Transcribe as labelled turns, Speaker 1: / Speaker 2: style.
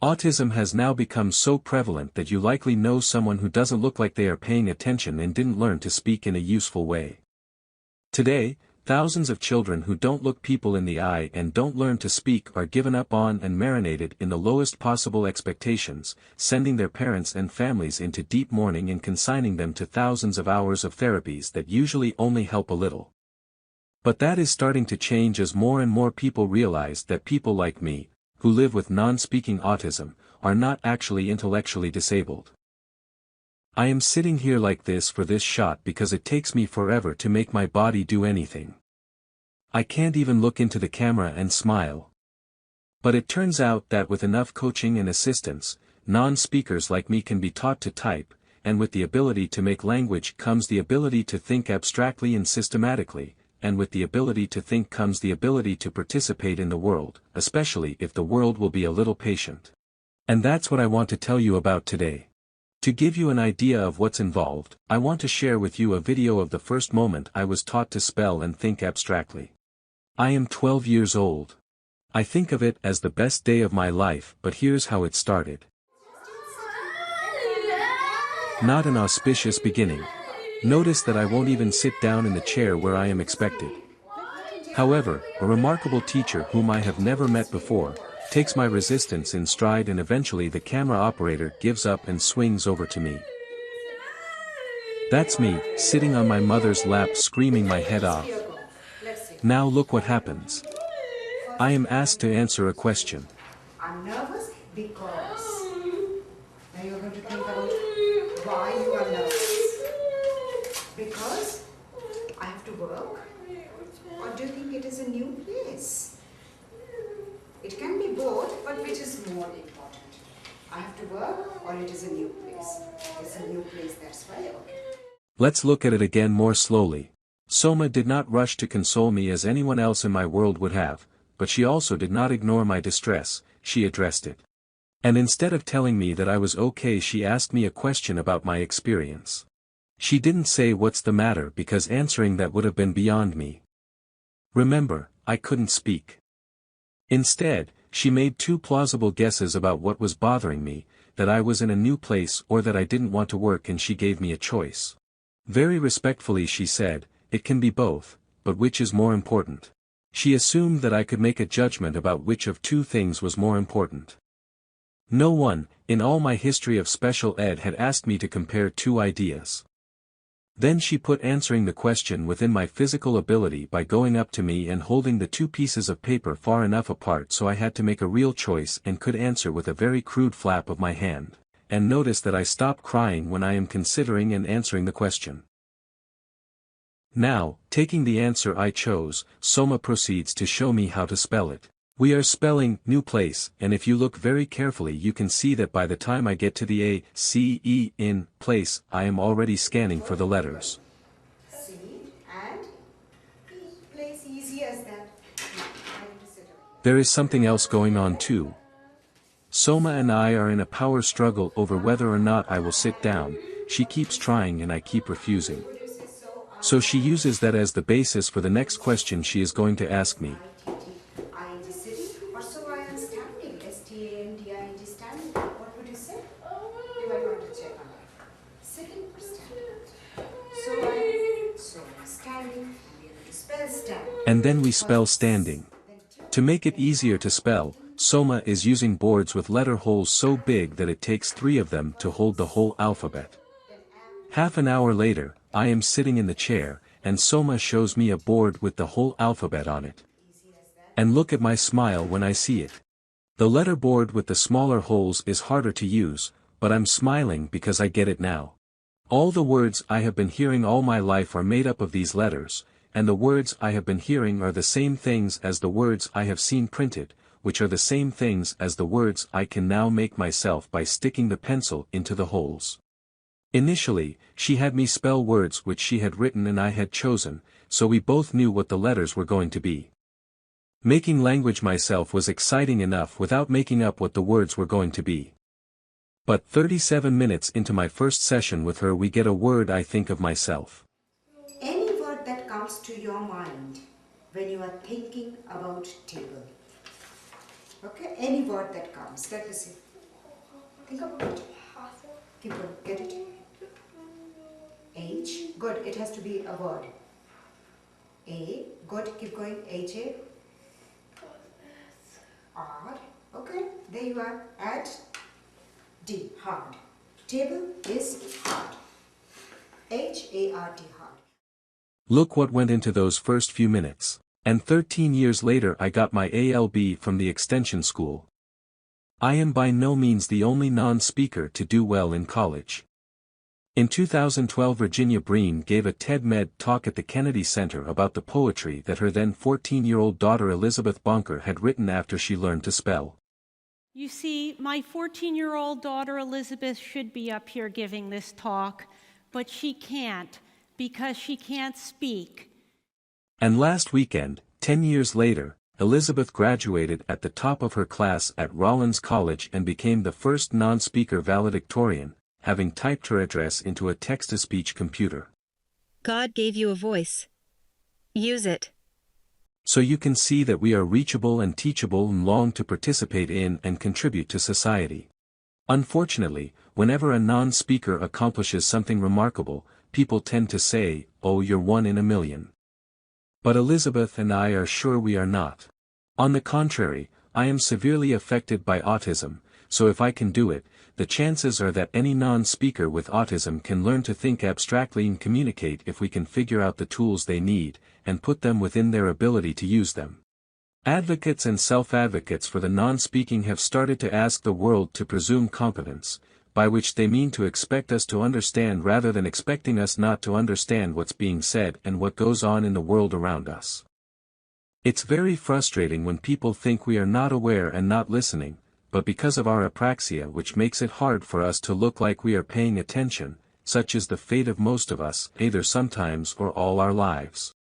Speaker 1: Autism has now become so prevalent that you likely know someone who doesn't look like they are paying attention and didn't learn to speak in a useful way. Today, thousands of children who don't look people in the eye and don't learn to speak are given up on and marinated in the lowest possible expectations, sending their parents and families into deep mourning and consigning them to thousands of hours of therapies that usually only help a little. But that is starting to change as more and more people realize that people like me, who live with non-speaking autism, are not actually intellectually disabled. I am sitting here like this for this shot because it takes me forever to make my body do anything. I can't even look into the camera and smile. But it turns out that with enough coaching and assistance, non-speakers like me can be taught to type, and with the ability to make language comes the ability to think abstractly and systematically, and with the ability to think comes the ability to participate in the world, especially if the world will be a little patient. And that's what I want to tell you about today. To give you an idea of what's involved, I want to share with you a video of the first moment I was taught to spell and think abstractly. I am 12 years old. I think of it as the best day of my life, but here's how it started. Not an auspicious beginning. Notice that I won't even sit down in the chair where I am expected. However, a remarkable teacher whom I have never met before, takes my resistance in stride and eventually the camera operator gives up and swings over to me. That's me, sitting on my mother's lap screaming my head off. Now look what happens. I am asked to answer a question.
Speaker 2: I'm nervous because now you're going to think about why you are nervous. Because I have to work? Or do you think it is a new place? It can be both, but which is more important? I have to work or it is a new place? It's a new place, that's why, okay.
Speaker 1: Let's look at it again more slowly. Soma did not rush to console me as anyone else in my world would have, but she also did not ignore my distress, she addressed it. And instead of telling me that I was okay, she asked me a question about my experience. She didn't say what's the matter because answering that would have been beyond me. Remember, I couldn't speak. Instead, she made two plausible guesses about what was bothering me, that I was in a new place or that I didn't want to work, and she gave me a choice. Very respectfully she said, it can be both, but which is more important? She assumed that I could make a judgment about which of two things was more important. No one, in all my history of special ed, had asked me to compare two ideas. Then she put answering the question within my physical ability by going up to me and holding the two pieces of paper far enough apart so I had to make a real choice and could answer with a very crude flap of my hand. And notice that I stop crying when I am considering and answering the question. Now, taking the answer I chose, Soma proceeds to show me how to spell it. We are spelling new place, and if you look very carefully you can see that by the time I get to the A, C, E in place, I am already scanning for the letters.
Speaker 2: See, and place easy as that.
Speaker 1: There is something else going on too. Soma and I are in a power struggle over whether or not I will sit down. She keeps trying and I keep refusing. So she uses that as the basis for the next question she is going to ask me.
Speaker 2: What would you say? You are going to check on it. Sitting or standing? So I'm standing, and we are going to spell standing.
Speaker 1: And then we spell standing. To make it easier to spell, Soma is using boards with letter holes so big that it takes 3 of them to hold the whole alphabet. Half an hour later, I am sitting in the chair, and Soma shows me a board with the whole alphabet on it. And look at my smile when I see it. The letter board with the smaller holes is harder to use, but I'm smiling because I get it now. All the words I have been hearing all my life are made up of these letters, and the words I have been hearing are the same things as the words I have seen printed, which are the same things as the words I can now make myself by sticking the pencil into the holes. Initially, she had me spell words which she had written and I had chosen, so we both knew what the letters were going to be. Making language myself was exciting enough without making up what the words were going to be. But 37 minutes into my first session with her we get a word I think of myself.
Speaker 2: Any word that comes to your mind when you are thinking about table. Okay, any word that comes. Let me see. Think about it. Keep going. Get it? H. Good. It has to be a word. A. Good. Keep going. H-A. R. Okay. There you are. Add D. Hard. Table is hard. H-A-R-D. Hard.
Speaker 1: Look what went into those first few minutes. And 13 years later I got my ALB from the extension school. I am by no means the only non-speaker to do well in college. In 2012 Virginia Breen gave a TED-Med talk at the Kennedy Center about the poetry that her then 14-year-old daughter Elizabeth Bonker had written after she learned to spell.
Speaker 3: You see, my 14-year-old daughter Elizabeth should be up here giving this talk, but she can't because she can't speak.
Speaker 1: And last weekend, 10 years later, Elizabeth graduated at the top of her class at Rollins College and became the first non-speaker valedictorian, having typed her address into a text-to-speech computer.
Speaker 4: God gave you a voice. Use it.
Speaker 1: So you can see that we are reachable and teachable and long to participate in and contribute to society. Unfortunately, whenever a non-speaker accomplishes something remarkable, people tend to say, "Oh, you're one in a million." But Elizabeth and I are sure we are not. On the contrary, I am severely affected by autism, so if I can do it, the chances are that any non-speaker with autism can learn to think abstractly and communicate if we can figure out the tools they need, and put them within their ability to use them. Advocates and self-advocates for the non-speaking have started to ask the world to presume competence, by which they mean to expect us to understand rather than expecting us not to understand what's being said and what goes on in the world around us. It's very frustrating when people think we are not aware and not listening, but because of our apraxia which makes it hard for us to look like we are paying attention, such is the fate of most of us, either sometimes or all our lives.